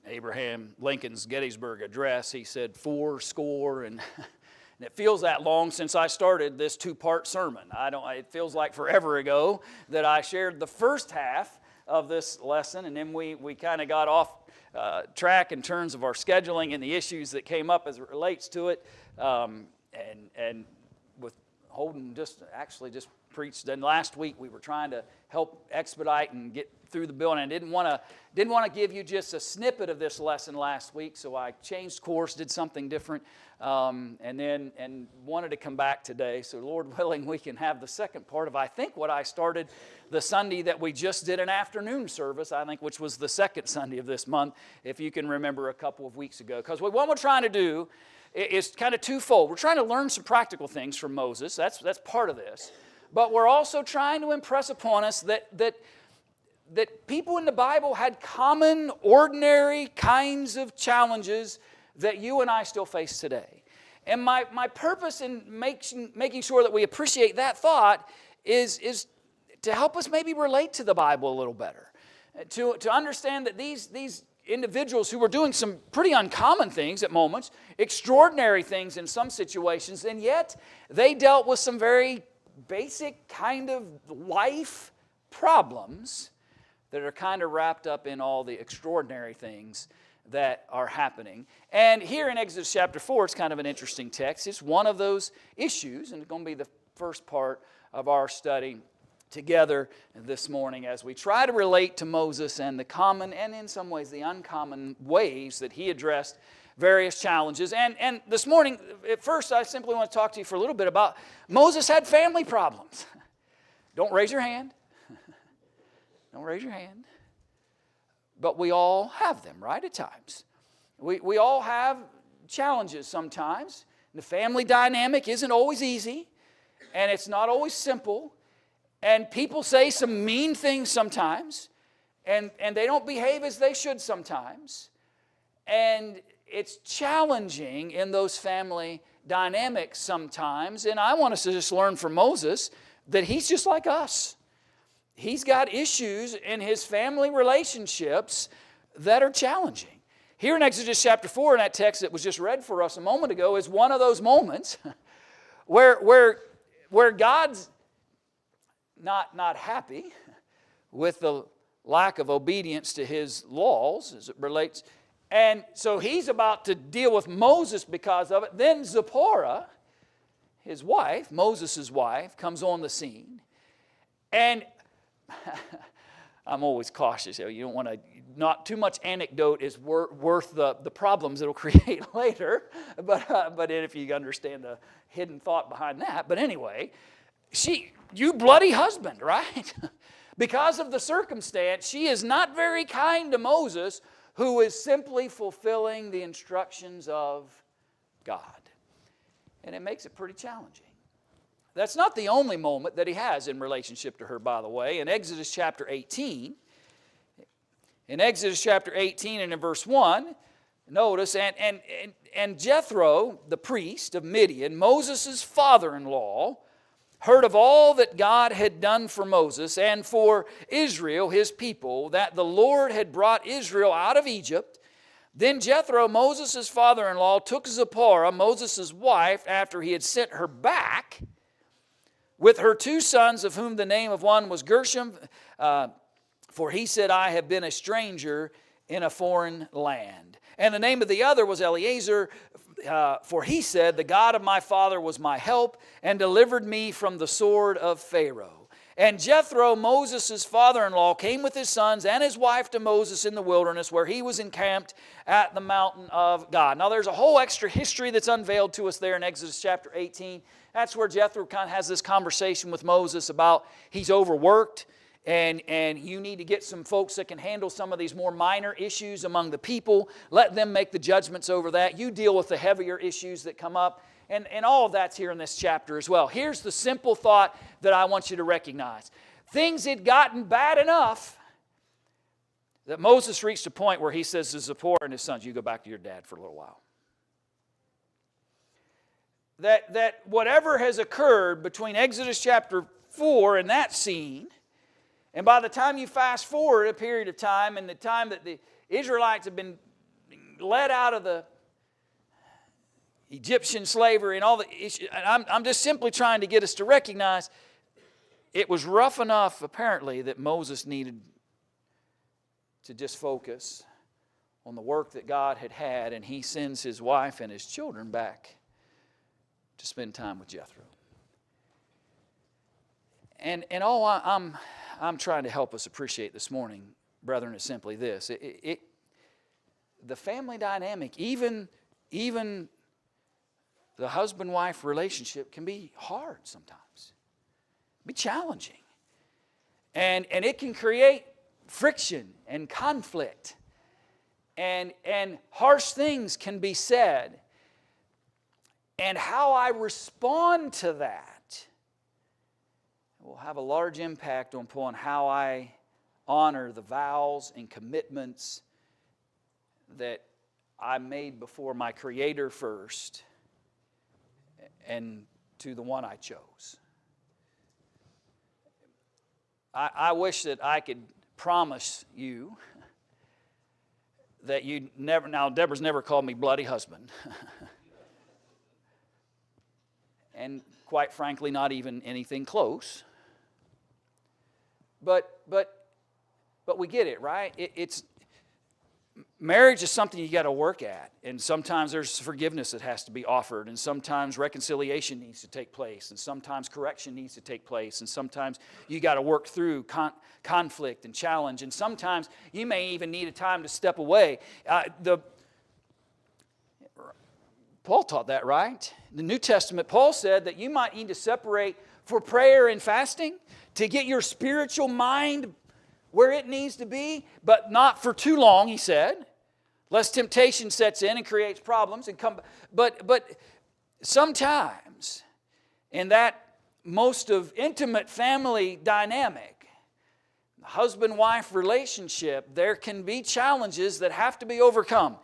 Abraham Lincoln's Gettysburg Address, he said 80, and it feels that long since I started this two-part sermon. It feels like forever ago that I shared the first half of this lesson, and then we kind of got off track in terms of our scheduling and the issues that came up as it relates to it. And with Holden just preached. Then last week we were trying to help expedite and get through the bill, and I didn't want to give you just a snippet of this lesson last week, so I changed course, did something different, and wanted to come back today. So Lord willing, we can have the second part of, I think, what I started the Sunday that we just did an afternoon service, I think, which was the second Sunday of this month, if you can remember, a couple of weeks ago. Because what we're trying to do is kind of twofold. We're trying to learn some practical things from Moses. That's part of this. But we're also trying to impress upon us that people in the Bible had common, ordinary kinds of challenges that you and I still face today. And my purpose in making sure that we appreciate that thought is to help us maybe relate to the Bible a little better. To understand that these individuals who were doing some pretty uncommon things at moments, extraordinary things in some situations, and yet they dealt with some very basic kind of life problems that are kind of wrapped up in all the extraordinary things that are happening. And here in Exodus chapter 4, it's kind of an interesting text. It's one of those issues, and it's going to be the first part of our study together this morning as we try to relate to Moses and the common and in some ways the uncommon ways that he addressed various challenges. And this morning, at first, I simply want to talk to you for a little bit about Moses had family problems. Don't raise your hand. Don't raise your hand. But we all have them, right, at times. We all have challenges sometimes. The family dynamic isn't always easy, and it's not always simple. And people say some mean things sometimes, and they don't behave as they should sometimes. And it's challenging in those family dynamics sometimes. And I want us to just learn from Moses that he's just like us. He's got issues in his family relationships that are challenging. Here in Exodus chapter 4, in that text that was just read for us a moment ago, is one of those moments where God's not happy with the lack of obedience to his laws as it relates. And so he's about to deal with Moses because of it. Then Zipporah, his wife, Moses' wife, comes on the scene. And I'm always cautious. You don't want to, not too much anecdote is worth the problems it'll create later. But if you understand the hidden thought behind that. But anyway, you bloody husband, right? Because of the circumstance, she is not very kind to Moses, who is simply fulfilling the instructions of God. And it makes it pretty challenging. That's not the only moment that he has in relationship to her, by the way. In Exodus chapter 18, and in verse 1, notice, and Jethro, the priest of Midian, Moses' father-in-law, heard of all that God had done for Moses and for Israel, his people, that the Lord had brought Israel out of Egypt. Then Jethro, Moses' father-in-law, took Zipporah, Moses' wife, after he had sent her back, with her 2 sons, of whom the name of one was Gershom, for he said, I have been a stranger in a foreign land. And the name of the other was Eleazar, for he said, the God of my father was my help and delivered me from the sword of Pharaoh. And Jethro, Moses' father-in-law, came with his sons and his wife to Moses in the wilderness, where he was encamped at the mountain of God. Now there's a whole extra history that's unveiled to us there in Exodus chapter 18. That's where Jethro kind of has this conversation with Moses about he's overworked, and you need to get some folks that can handle some of these more minor issues among the people. Let them make the judgments over that. You deal with the heavier issues that come up. And all of that's here in this chapter as well. Here's the simple thought that I want you to recognize. Things had gotten bad enough that Moses reached a point where he says to Zipporah and his sons, you go back to your dad for a little while. That whatever has occurred between Exodus chapter 4 and that scene, and by the time you fast forward a period of time, and the time that the Israelites have been let out of the Egyptian slavery and all the issues. I'm just simply trying to get us to recognize it was rough enough, apparently, that Moses needed to just focus on the work that God had had, and he sends his wife and his children back to spend time with Jethro. And all I'm trying to help us appreciate this morning, brethren, is simply this. The family dynamic, even the husband-wife relationship can be hard sometimes, be challenging. And it can create friction and conflict. And harsh things can be said. And how I respond to that will have a large impact upon how I honor the vows and commitments that I made before my Creator first and to the one I chose. I wish that I could promise you that you never, now Deborah's never called me bloody husband. And quite frankly, not even anything close. But we get it, right? It's marriage is something you got to work at, and sometimes there's forgiveness that has to be offered, and sometimes reconciliation needs to take place, and sometimes correction needs to take place, and sometimes you got to work through conflict and challenge, and sometimes you may even need a time to step away. Paul taught that, right? In the New Testament, Paul said that you might need to separate for prayer and fasting to get your spiritual mind where it needs to be, but not for too long, he said, lest temptation sets in and creates problems and come. But sometimes in that most of intimate family dynamic, husband-wife relationship, there can be challenges that have to be overcome.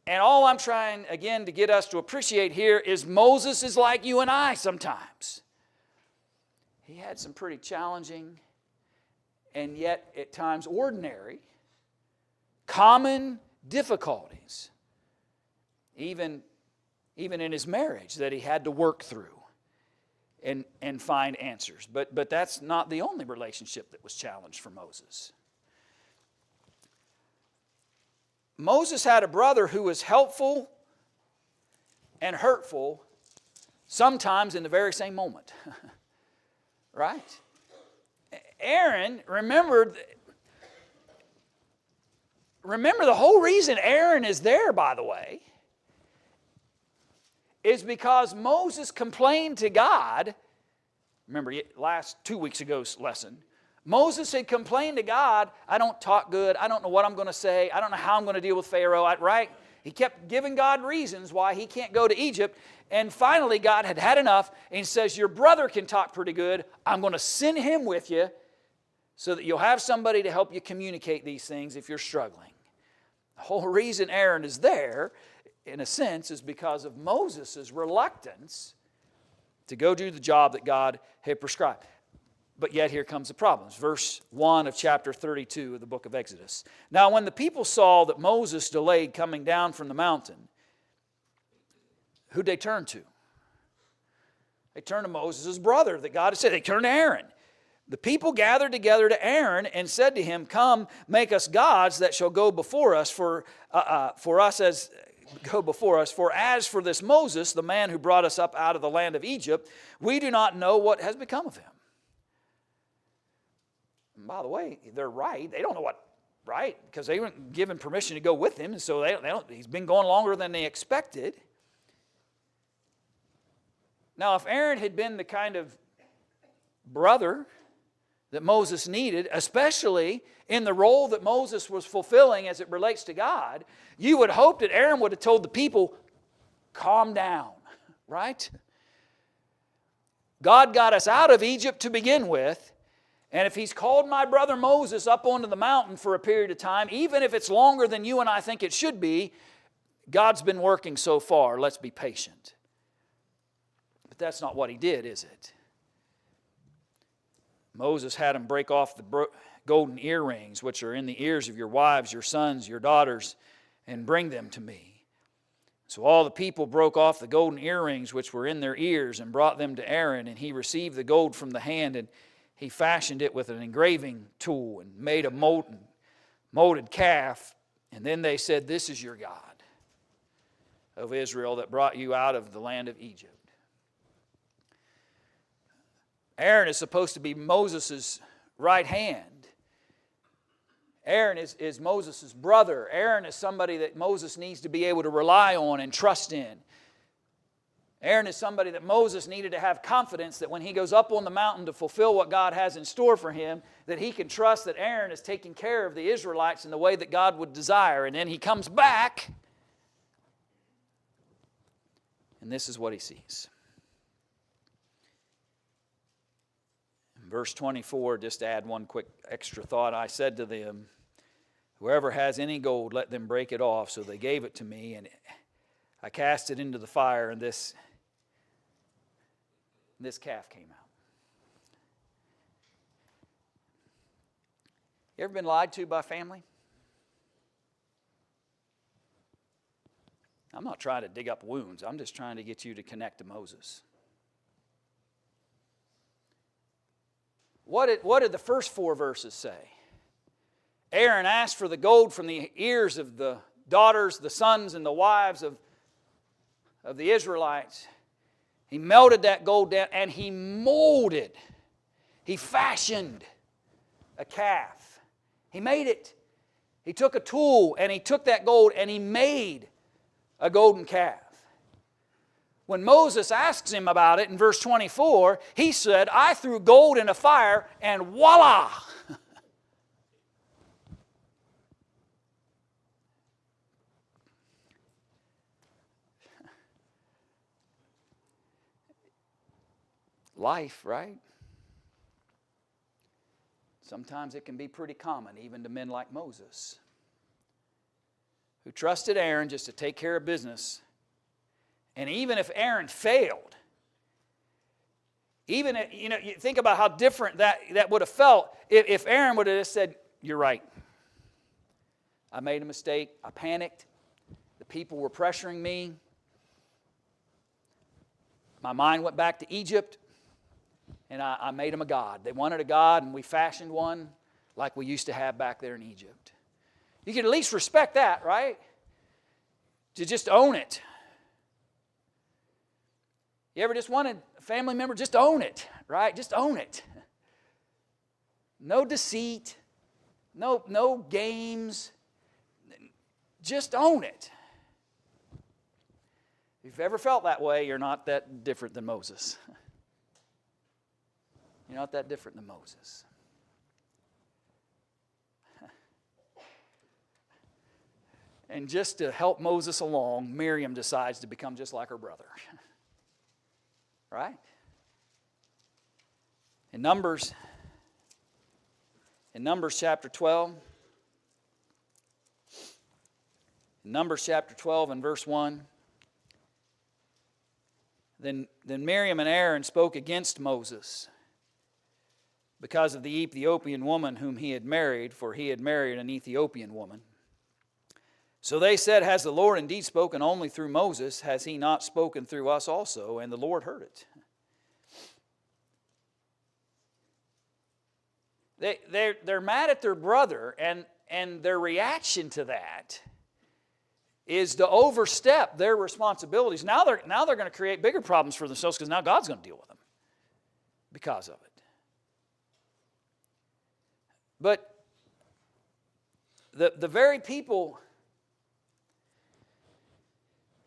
And all I'm trying, again, to get us to appreciate here is Moses is like you and I sometimes. He had some pretty challenging and yet at times ordinary, common difficulties, even in his marriage, that he had to work through and find answers. But that's not the only relationship that was challenged for Moses. Moses had a brother who was helpful and hurtful sometimes in the very same moment. Right? Aaron, remember the whole reason Aaron is there, by the way, is because Moses complained to God. Remember, last 2 weeks ago's lesson, Moses had complained to God, I don't talk good, I don't know what I'm going to say, I don't know how I'm going to deal with Pharaoh, right? He kept giving God reasons why he can't go to Egypt. And finally, God had had enough, and he says, your brother can talk pretty good. I'm going to send him with you so that you'll have somebody to help you communicate these things if you're struggling. The whole reason Aaron is there, in a sense, is because of Moses' reluctance to go do the job that God had prescribed. But yet here comes the problems. Verse 1 of chapter 32 of the book of Exodus. Now when the people saw that Moses delayed coming down from the mountain, who'd they turn to? They turned to Moses' brother that God had said. They turned to Aaron. The people gathered together to Aaron and said to him, come, make us gods that shall go before us, for as for this Moses, the man who brought us up out of the land of Egypt, we do not know what has become of him. And by the way, they're right. They don't know what, right? Because they weren't given permission to go with him, and so they don't, he's been going longer than they expected. Now, if Aaron had been the kind of brother that Moses needed, especially in the role that Moses was fulfilling as it relates to God, you would hope that Aaron would have told the people, calm down, right? God got us out of Egypt to begin with, and if he's called my brother Moses up onto the mountain for a period of time, even if it's longer than you and I think it should be, God's been working so far. Let's be patient. But that's not what he did, is it? Moses had him break off the golden earrings, which are in the ears of your wives, your sons, your daughters, and bring them to me." So all the people broke off the golden earrings which were in their ears and brought them to Aaron, and he received the gold from the hand, and he fashioned it with an engraving tool and made a molded calf. And then they said, "This is your God of Israel that brought you out of the land of Egypt." Aaron is supposed to be Moses' right hand. Aaron is Moses' brother. Aaron is somebody that Moses needs to be able to rely on and trust in. Aaron is somebody that Moses needed to have confidence that when he goes up on the mountain to fulfill what God has in store for him, that he can trust that Aaron is taking care of the Israelites in the way that God would desire. And then he comes back, and this is what he sees. In verse 24, just to add one quick extra thought, "I said to them, 'Whoever has any gold, let them break it off.' So they gave it to me, and I cast it into the fire, and this calf came out." You ever been lied to by family? I'm not trying to dig up wounds. I'm just trying to get you to connect to Moses. What did the first 4 verses say? Aaron asked for the gold from the ears of the daughters, the sons, and the wives of the Israelites. He melted that gold down, and he molded, he fashioned a calf. He made it. He took a tool, and he took that gold, and he made a golden calf. When Moses asks him about it in verse 24, he said, "I threw gold in a fire, and voila!" Life, right? Sometimes it can be pretty common, even to men like Moses, who trusted Aaron just to take care of business. And even if Aaron failed, you think about how different that would have felt if Aaron would have just said, "You're right. I made a mistake. I panicked. The people were pressuring me. My mind went back to Egypt. And I made them a god. They wanted a god, and we fashioned one like we used to have back there in Egypt." You could at least respect that, right? To just own it. You ever just wanted a family member, just own it, right? Just own it. No deceit, no games. Just own it. If you've ever felt that way, you're not that different than Moses. You're not that different than Moses. And just to help Moses along, Miriam decides to become just like her brother. Right? In Numbers chapter 12, Numbers chapter 12 and verse 1, Then Miriam and Aaron spoke against Moses because of the Ethiopian woman whom he had married, for he had married an Ethiopian woman. So they said, "Has the Lord indeed spoken only through Moses? Has he not spoken through us also?" And the Lord heard it. They're mad at their brother, and their reaction to that is to overstep their responsibilities. Now they're going to create bigger problems for themselves, because now God's going to deal with them because of it. But the very people,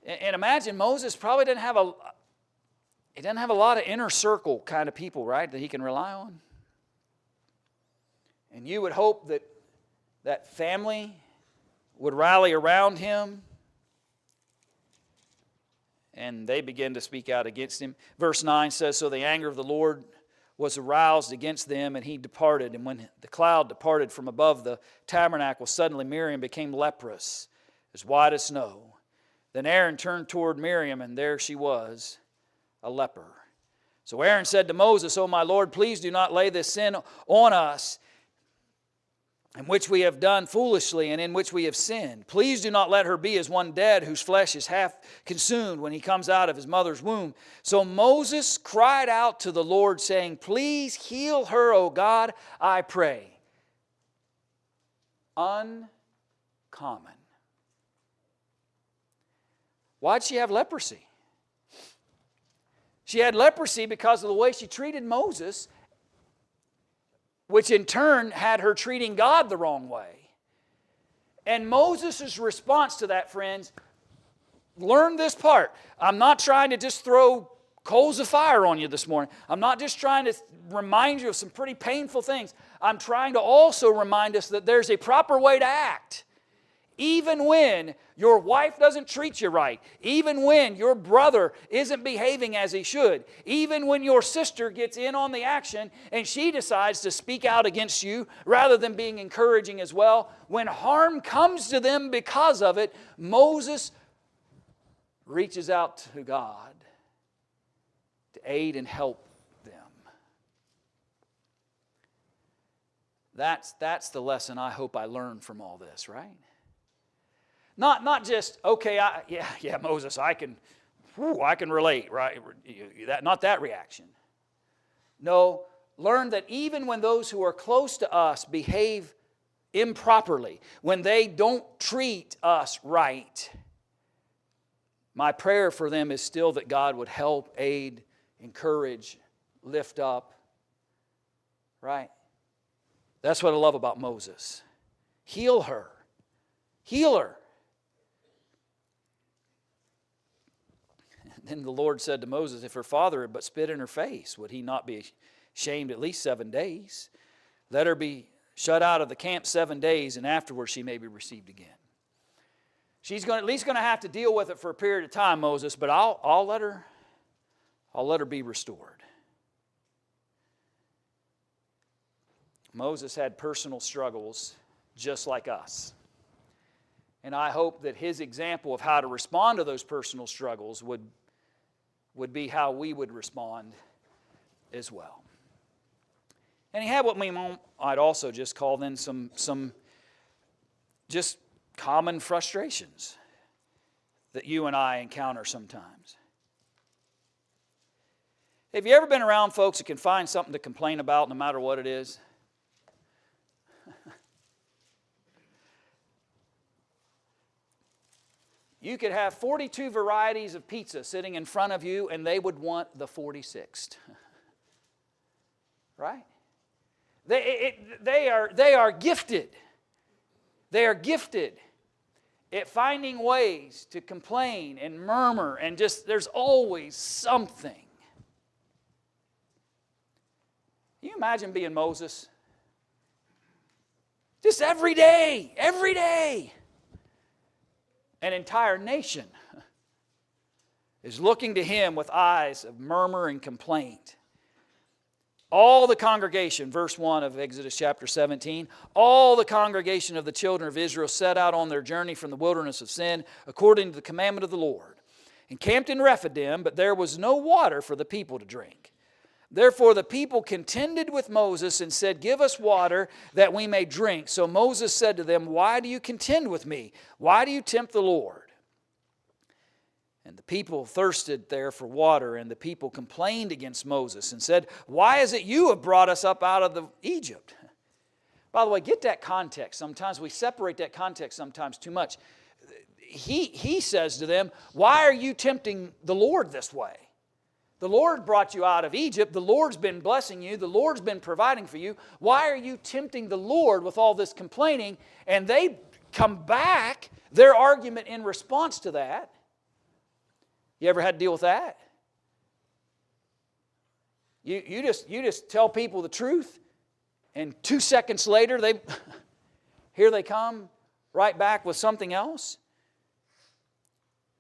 and imagine Moses probably didn't have a lot of inner circle kind of people, right, that he can rely on. And you would hope that family would rally around him, and they begin to speak out against him. Verse 9 says, "So the anger of the Lord was aroused against them, and he departed. And when the cloud departed from above the tabernacle, suddenly Miriam became leprous, as white as snow. Then Aaron turned toward Miriam, and there she was, a leper. So Aaron said to Moses, 'O my Lord, please do not lay this sin on us in which we have done foolishly and in which we have sinned. Please do not let her be as one dead whose flesh is half consumed when he comes out of his mother's womb. So Moses cried out to the Lord, saying, Please heal her, O God, I pray. Uncommon. Why'd she have leprosy? She had leprosy because of the way she treated Moses, which in turn had her treating God the wrong way. And Moses' response to that, friends, learn this part. I'm not trying to just throw coals of fire on you this morning. I'm not just trying to remind you of some pretty painful things. I'm trying to also remind us that there's a proper way to act. Even when your wife doesn't treat you right, even when your brother isn't behaving as he should, even when your sister gets in on the action and she decides to speak out against you rather than being encouraging as well, when harm comes to them because of it, Moses reaches out to God to aid and help them. That's the lesson I hope I learned from all this, right? Not just, okay, Moses, I can relate, right? Not that reaction. No, learn that even when those who are close to us behave improperly, when they don't treat us right, my prayer for them is still that God would help, aid, encourage, lift up, right? That's what I love about Moses. Heal her. Heal her. Then the Lord said to Moses, if her father had but spit in her face, would he not be shamed at least 7 days? Let her be shut out of the camp 7 days, and afterwards she may be received again. She's at least going to have to deal with it for a period of time, Moses, but I'll let her be restored. Moses had personal struggles just like us. And I hope that his example of how to respond to those personal struggles would be how we would respond as well. And he had what I'd also just call then some just common frustrations that you and I encounter sometimes. Have you ever been around folks that can find something to complain about no matter what it is? You could have 42 varieties of pizza sitting in front of you and they would want the 46th. Right? They are gifted. They are gifted at finding ways to complain and murmur and just, there's always something. Can you imagine being Moses? Just every day. An entire nation is looking to him with eyes of murmur and complaint. All the congregation, verse 1 of Exodus chapter 17, all the congregation of the children of Israel set out on their journey from the wilderness of Sin according to the commandment of the Lord, and camped in Rephidim, but there was no water for the people to drink. Therefore the people contended with Moses and said, Give us water that we may drink. So Moses said to them, Why do you contend with me? Why do you tempt the Lord? And the people thirsted there for water, and the people complained against Moses and said, Why is it you have brought us up out of Egypt? By the way, get that context. Sometimes we separate that context sometimes too much. He says to them, Why are you tempting the Lord this way? The Lord brought you out of Egypt. The Lord's been blessing you. The Lord's been providing for you. Why are you tempting the Lord with all this complaining? And they come back, their argument in response to that. You ever had to deal with that? You just tell people the truth, and 2 seconds later, here they come right back with something else.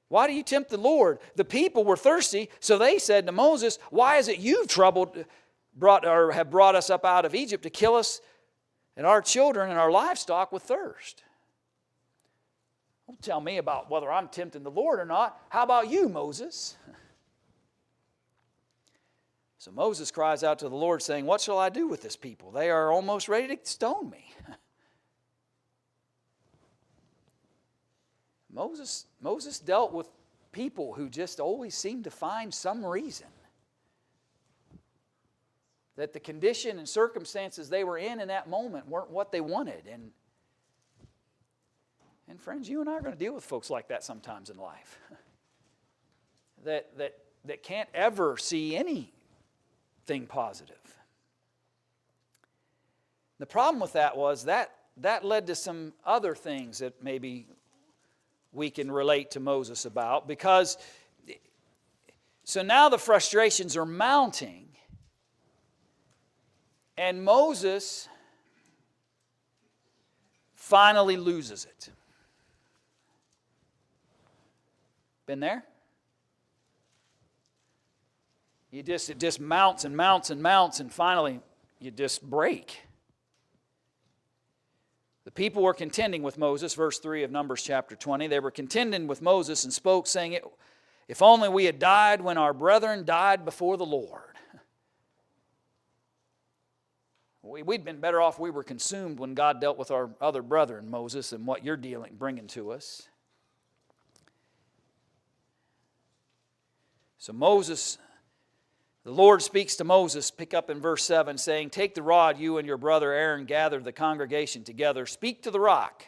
Why do you tempt the Lord? The people were thirsty, so they said to Moses, Why is it you've have brought us up out of Egypt to kill us and our children and our livestock with thirst? Don't tell me about whether I'm tempting the Lord or not. How about you, Moses? So Moses cries out to the Lord, saying, What shall I do with this people? They are almost ready to stone me. Moses dealt with people who just always seemed to find some reason that the condition and circumstances they were in that moment weren't what they wanted. And friends, you and I are going to deal with folks like that sometimes in life. that can't ever see anything positive. The problem with that was that led to some other things that maybe we can relate to Moses about, because so now the frustrations are mounting, and Moses finally loses it. Been there? It just mounts and mounts and mounts, and finally you just break. The people were contending with Moses, verse 3 of Numbers chapter 20. They were contending with Moses and spoke, saying, "If only we had died when our brethren died before the Lord." We'd been better off we were consumed when God dealt with our other brethren, Moses, than what you're bringing to us. So the Lord speaks to Moses, pick up in verse 7, saying, "Take the rod, you and your brother Aaron, gather the congregation together. Speak to the rock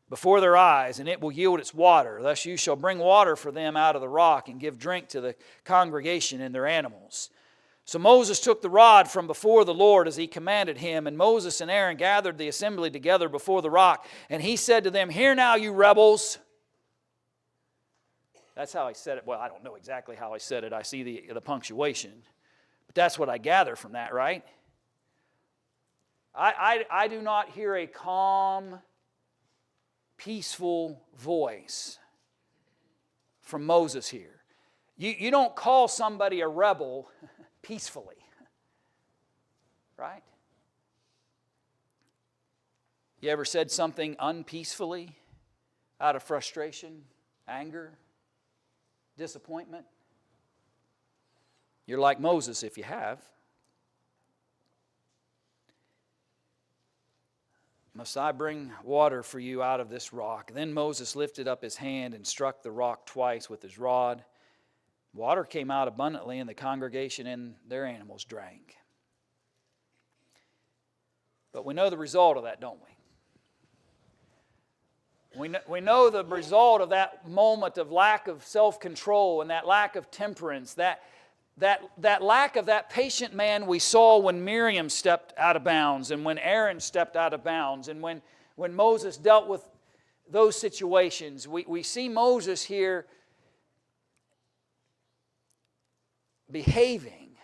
before their eyes, and it will yield its water. Thus you shall bring water for them out of the rock, and give drink to the congregation and their animals." So Moses took the rod from before the Lord as he commanded him, and Moses and Aaron gathered the assembly together before the rock. And he said to them, "Hear now, you rebels." That's how he said it. Well, I don't know exactly how he said it. I see the punctuation. But that's what I gather from that, right? I do not hear a calm, peaceful voice from Moses here. You don't call somebody a rebel peacefully. Right? You ever said something unpeacefully out of frustration, anger, disappointment? You're like Moses if you have. "Must I bring water for you out of this rock?" Then Moses lifted up his hand and struck the rock twice with his rod. Water came out abundantly, and the congregation and their animals drank. But we know the result of that, don't we? We know the result of that moment of lack of self-control and that lack of temperance, that lack of that patient man we saw when Miriam stepped out of bounds and when Aaron stepped out of bounds and when Moses dealt with those situations. We see Moses here behaving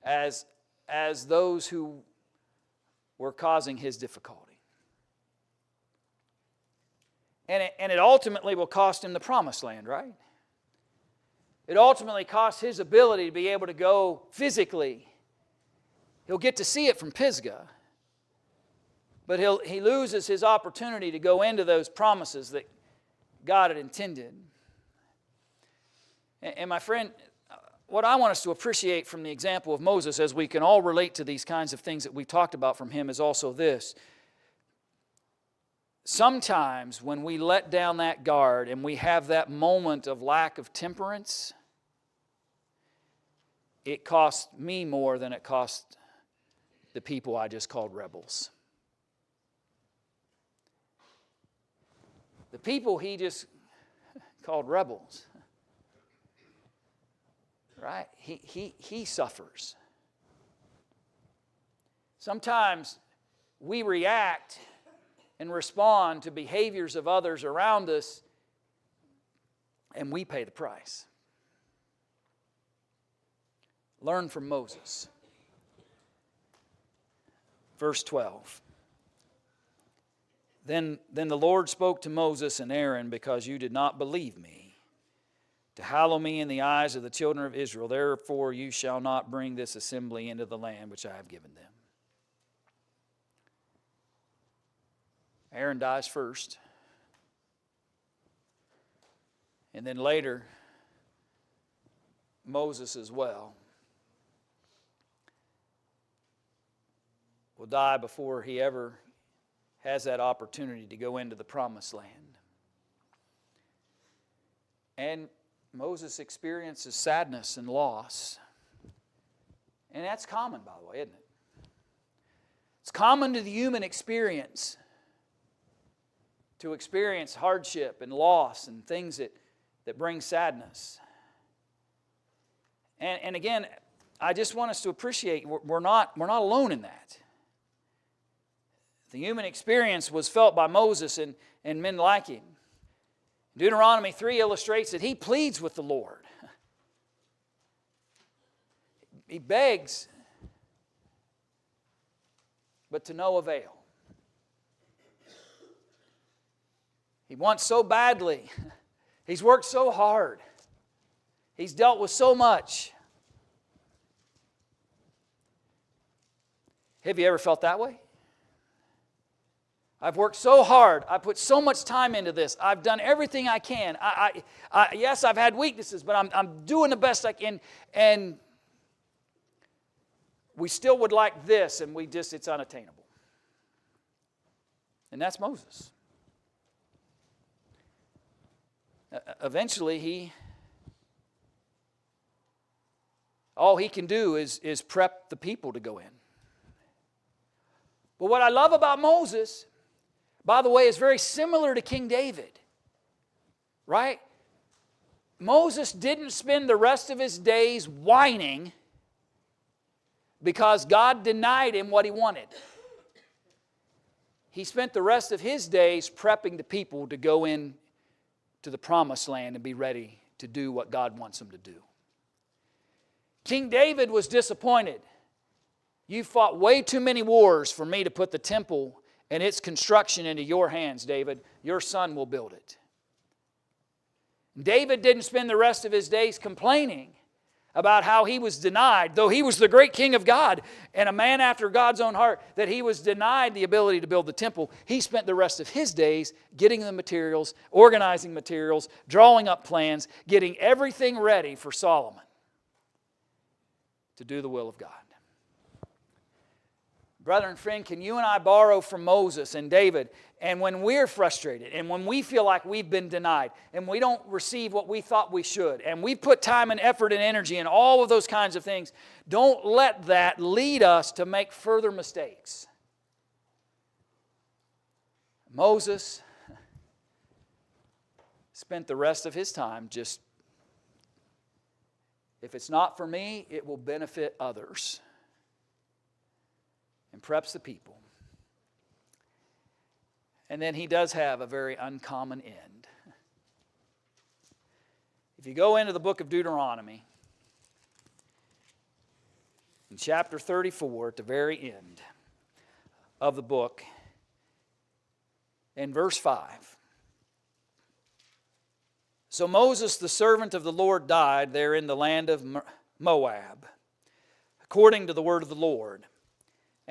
as those who were causing his difficulty. And it ultimately will cost him the promised land, right? It ultimately costs his ability to be able to go physically. He'll get to see it from Pisgah, but he loses his opportunity to go into those promises that God had intended. And my friend, what I want us to appreciate from the example of Moses, as we can all relate to these kinds of things that we've talked about from him, is also this. Sometimes when we let down that guard and we have that moment of lack of temperance, it costs me more than it cost the people I just called rebels. The people he just called rebels, right? He suffers. Sometimes we react and respond to behaviors of others around us, and we pay the price. Learn from Moses. Verse 12. Then the Lord spoke to Moses and Aaron, "Because you did not believe me, to hallow me in the eyes of the children of Israel, therefore you shall not bring this assembly into the land which I have given them." Aaron dies first. And then later, Moses as well will die before he ever has that opportunity to go into the promised land. And Moses experiences sadness and loss. And that's common, by the way, isn't it? It's common to the human experience to experience hardship and loss and things that bring sadness. And again, I just want us to appreciate we're not alone in that. The human experience was felt by Moses and men like him. Deuteronomy 3 illustrates that he pleads with the Lord. He begs, but to no avail. He wants so badly. He's worked so hard. He's dealt with so much. Have you ever felt that way? I've worked so hard. I put so much time into this. I've done everything I can. Yes, I've had weaknesses, but I'm doing the best I can. And we still would like this, and it's unattainable. And that's Moses. Eventually, all he can do is prep the people to go in. But what I love about Moses, by the way, is very similar to King David. Right? Moses didn't spend the rest of his days whining because God denied him what he wanted. He spent the rest of his days prepping the people to go in to the promised land and be ready to do what God wants them to do. King David was disappointed. You fought way too many wars for me to put the temple and its construction into your hands, David. Your son will build it. David didn't spend the rest of his days complaining about how he was denied, though he was the great king of God and a man after God's own heart, that he was denied the ability to build the temple. He spent the rest of his days getting the materials, organizing materials, drawing up plans, getting everything ready for Solomon to do the will of God. Brother and friend, can you and I borrow from Moses and David? And when we're frustrated and when we feel like we've been denied and we don't receive what we thought we should and we've put time and effort and energy and all of those kinds of things, don't let that lead us to make further mistakes. Moses spent the rest of his time just, if it's not for me, it will benefit others. And preps the people. And then he does have a very uncommon end. If you go into the book of Deuteronomy, in chapter 34, at the very end of the book, in verse 5, so Moses, the servant of the Lord, died there in the land of Moab, according to the word of the Lord.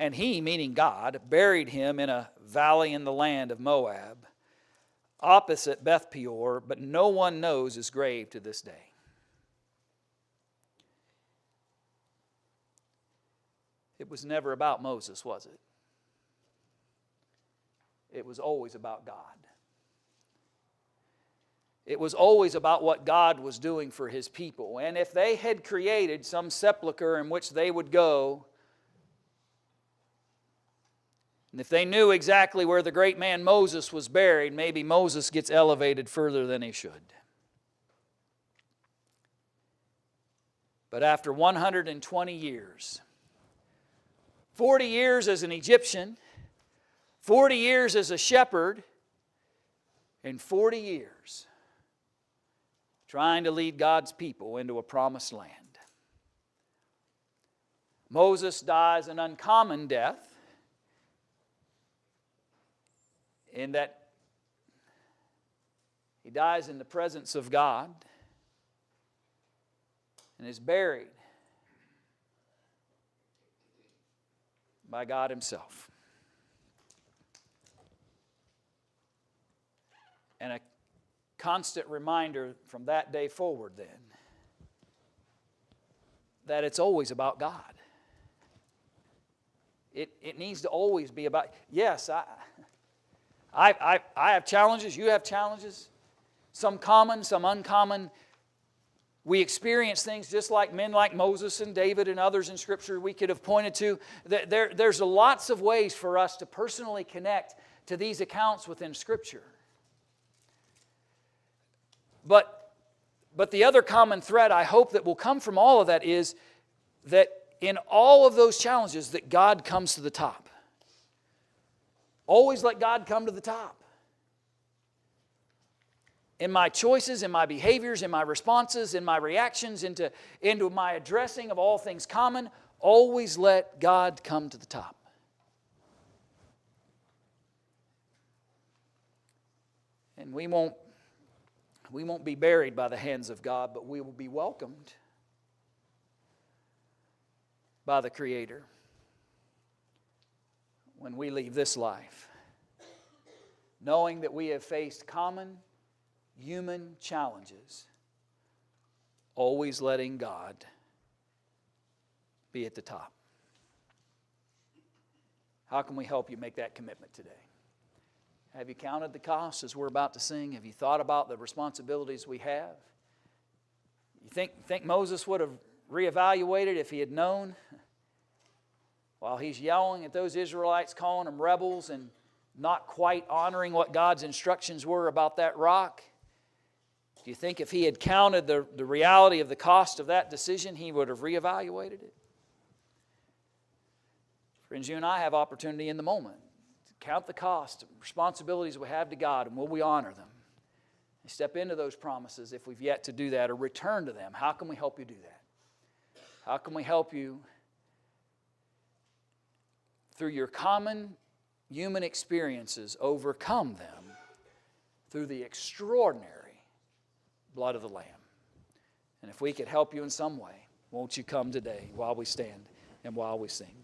And he, meaning God, buried him in a valley in the land of Moab, opposite Beth Peor, but no one knows his grave to this day. It was never about Moses, was it? It was always about God. It was always about what God was doing for his people. And if they had created some sepulcher in which they would go, and if they knew exactly where the great man Moses was buried, maybe Moses gets elevated further than he should. But after 120 years, 40 years as an Egyptian, 40 years as a shepherd, and 40 years trying to lead God's people into a promised land, Moses dies an uncommon death, in that he dies in the presence of God and is buried by God himself. And a constant reminder from that day forward then that it's always about God. It needs to always be about, yes, I have challenges, you have challenges. some common, some uncommon. We experience things just like men like Moses and David and others in Scripture we could have pointed to. There's lots of ways for us to personally connect to these accounts within Scripture. But the other common thread I hope that will come from all of that is that in all of those challenges that God comes to the top. Always let God come to the top. In my choices, in my behaviors, in my responses, in my reactions, into my addressing of all things common, always let God come to the top. And we won't be buried by the hands of God, but we will be welcomed by the Creator when we leave this life, knowing that we have faced common human challenges, always letting God be at the top. How can we help you make that commitment today? Have you counted the costs as we're about to sing? Have you thought about the responsibilities we have? You think Moses would have reevaluated if he had known? While he's yelling at those Israelites, calling them rebels and not quite honoring what God's instructions were about that rock, do you think if he had counted the reality of the cost of that decision, he would have reevaluated it? Friends, you and I have opportunity in the moment to count the cost, responsibilities we have to God, and will we honor them? And step into those promises if we've yet to do that, or return to them. How can we help you do that? How can we help you through your common human experiences overcome them through the extraordinary blood of the Lamb? And if we could help you in some way, won't you come today while we stand and while we sing?